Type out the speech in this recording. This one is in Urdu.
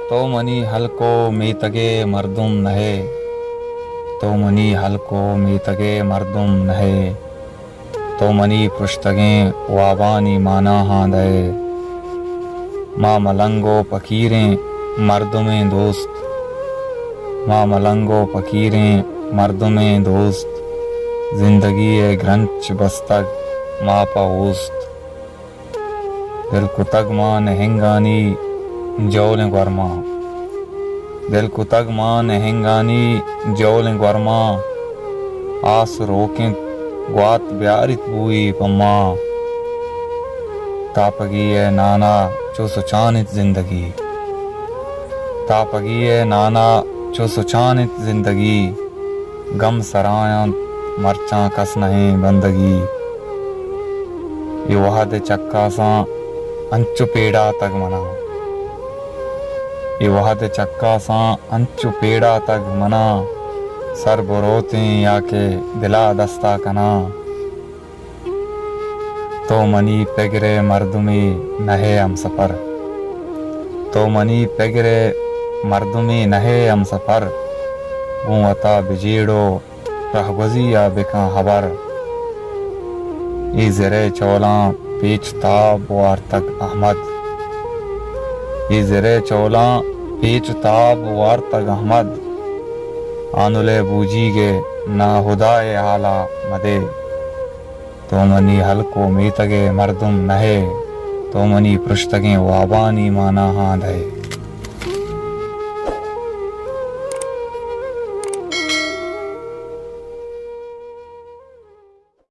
تو منی ہلکو میتگے مردم نہے تو منی ہلکو میتگے مردم نہے تو منی پشتگیں وابانی مانا ہاں دے ماں ملنگو پکیریں مردمیں دوست ماں ملنگو پکیریں مردمیں دوست زندگی گرنچ بستگ ماں پاوست دل کو تگ ماں نہنگانی جولیں گورما دل کو تگ ماں نہنگانی جولیں گورما آس روکیں گوات بیارت بوئی پما تاپگی نانا چو سچانت زندگی تاپگی نانا چو سچانت زندگی غم سرایاں مرچاں کس نہیں بندگی یہ وحد چکا ساں انچو پیڑا تگ منا یہ وحد چکا ساں انچو پیڑا تگ منا سر بروتیں یا کہ دلا دستا کنا تو منی پگرے مردمی نہے ہم سفر تو منی پگرے مردمی نہے ہم سفر گوں عطا بجیڑو رہگزی یا بکاں حبر ای زرے چولاں پیچ تاب وار تک احمد ای زرے چولاں پیچ تاب وار تک احمد آنولے بوجی گے نا خدائے حالا مدے تو منی ہلکو میتگے مردم نہے تو منی پرشتگیں وابانی مانا ہاں دھے